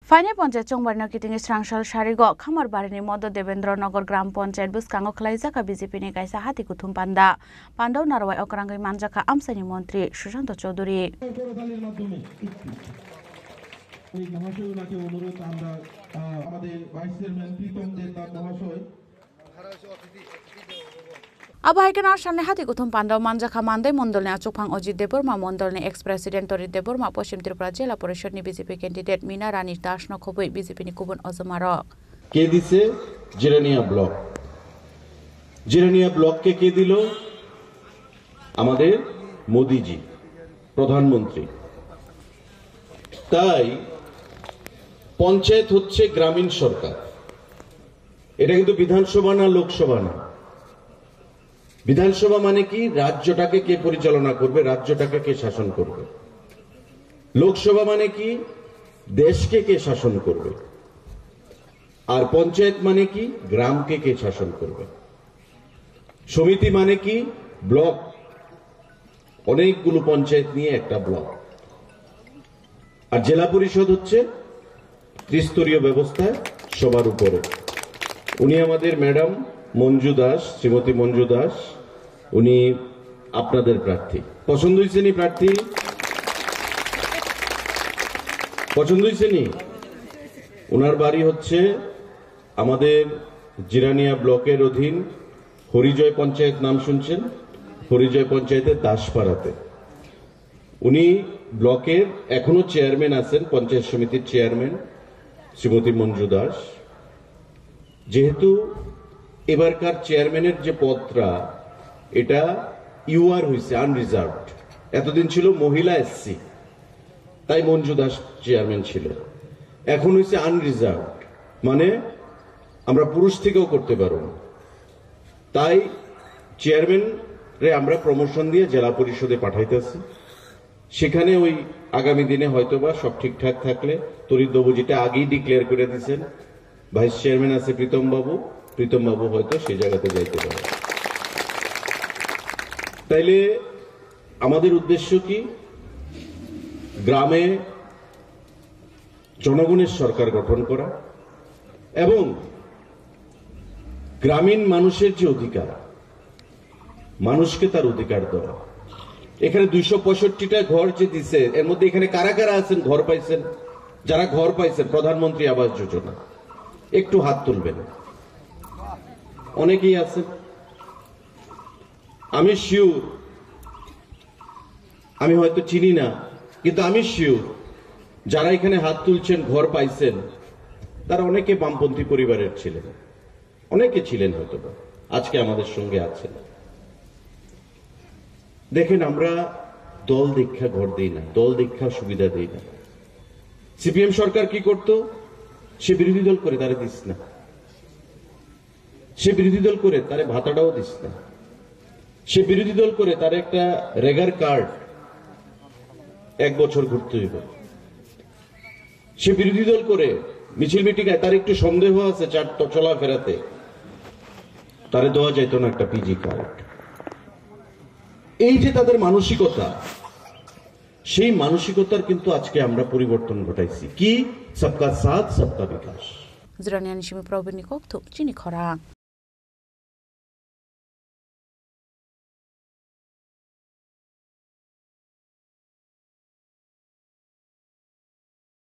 ফাইনে পঞ্চায়েত চংবারনা কিটিংনি স্রাংসাল সারিগ খামারবাড়িনি মদ দেবেন্দ্রনগর গ্রাম পঞ্চায়েত বুসকাঙ্গ খ্লাইজাকা বিজেপিনি কাইসা হাতি কুথুম পান্দাও নারওয়াই অকরাঙ্গই মানজাকা আমসানি মন্ত্রী সুশান্ত চৌধুরী আবহাইকেনার সামনে হাতি কুথুম পান্দাও মানজাখা মান্দাই মন্ডলনি আচুকফাং অজিত দেববর্মা মন্ডলনি এক্স প্রেসিডেন্ট তরিত দেববর্মা পশ্চিম ত্রিপুরা জেলা পরিষদনি বিজেপি ক্যান্ডিডেট মিনা রানী দাস নখবই বিজেপিনি কুবন অজমারক কে দিছে জিরানিয়া ব্লককে কে দিল আমাদের মোদিজি প্রধানমন্ত্রী। তাই পঞ্চায়েত হচ্ছে গ্রামীণ সরকার, এটা কিন্তু বিধানসভা না লোকসভা না। বিধানসভা মানে কি রাজ্যটাকে কে পরিচালনা করবে, রাজ্যটাকে কে শাসন করবে। লোকসভা মানে কি দেশকে কে শাসন করবে। আর পঞ্চায়েত মানে কি গ্রামকে কে শাসন করবে। সমিতি মানে কি ব্লক, অনেকগুলো পঞ্চায়েত নিয়ে একটা ব্লক। আর জেলা পরিষদ হচ্ছে ত্রিস্তরীয় ব্যবস্থায় সবার উপরে। উনি আমাদের ম্যাডাম মঞ্জু দাস, শ্রীমতী মঞ্জু দাস, উনি আপনাদের প্রার্থী। পছন্দ হয়েছে নি প্রার্থী? পছন্দ হয়েছে নি? ওনার বাড়ি হচ্ছে আমাদের জিরানিয়া ব্লকের অধীন হরিজয় পঞ্চায়েত, নাম শুনছেন? হরিজয় পঞ্চায়েতের দাসপাড়াতে। উনি ব্লকের এখনো চেয়ারম্যান আছেন, পঞ্চায়েত সমিতির চেয়ারম্যান শ্রীমতী মঞ্জু দাস। যেহেতু এবারকার চেয়ারম্যানের যে পদটা এটা ইউআর হয়েছে, আনরিজার্ভড, এতদিন ছিল মহিলা এসসি, তাই মঞ্জু দাস চেয়ারম্যান ছিল। এখন হয়েছে আনরিজার্ভড, মানে আমরা পুরুষ থেকেও করতে পারব। তাই চেয়ারম্যান রে আমরা প্রমোশন দিয়ে জেলা পরিষদে পাঠাইতেছি। সেখানে ওই আগামী দিনে হয়তোবা সব ঠিকঠাক থাকলে তরিত বাবুজিটা আগেই ডিক্লেয়ার করে দিচ্ছেন। ভাইস চেয়ারম্যান আছে প্রীতম বাবু হয়তো সে জায়গাতে যাইতে পারে। তাইলে আমাদের উদ্দেশ্য কি? গ্রামে জনগণের সরকার গঠন করা এবং গ্রামীণ মানুষের যে অধিকার, মানুষকে তার অধিকার দেওয়া। এখানে 265টা ঘর যে দিছে, এর মধ্যে এখানে কারা কারা আছেন ঘর পাইছেন? যারা ঘর পাইছেন প্রধানমন্ত্রী আবাস যোজনা, একটু হাত তুলবেন। অনেকেই আছেন, আমি শিওর, আমি হয়তো চিনি না, কিন্তু আমি শিওর যারা এখানে হাত তুলছেন ঘর পাইছেন তারা অনেকে বামপন্থী পরিবারের ছিলেন, অনেকে ছিলেন হয়তো আজকে আমাদের সঙ্গে আছেন। দেখেন, আমরা দল দীক্ষা ঘর দিই না, দল দীক্ষা সুবিধা দিই না। সিপিএম সরকার কি করত? সে বিরোধী দল করে তারে দিস না, সে বিরোধী দল করে তারে ভাতাটাও দিস না, সে বিরোধী দল করে তার একটা রেগার কার্ড 1 বছর ঘুরতে হইব, সে বিরোধী দল করে মিছিল মিটিংয়ে তার একটু সন্দেহ আছে চলাফেরাতে, তারে দেওয়া যাইত না একটা পিজি কার্ড। এই যে তাদের মানসিকতা, সেই মানসিকতার কিন্তু আজকে আমরা পরিবর্তন ঘটাইছি। কি? সবকা সাথ সবকা বিকাশ। জিরানিয়া নিশিমি প্রবীণ নিকক চিনি খরা।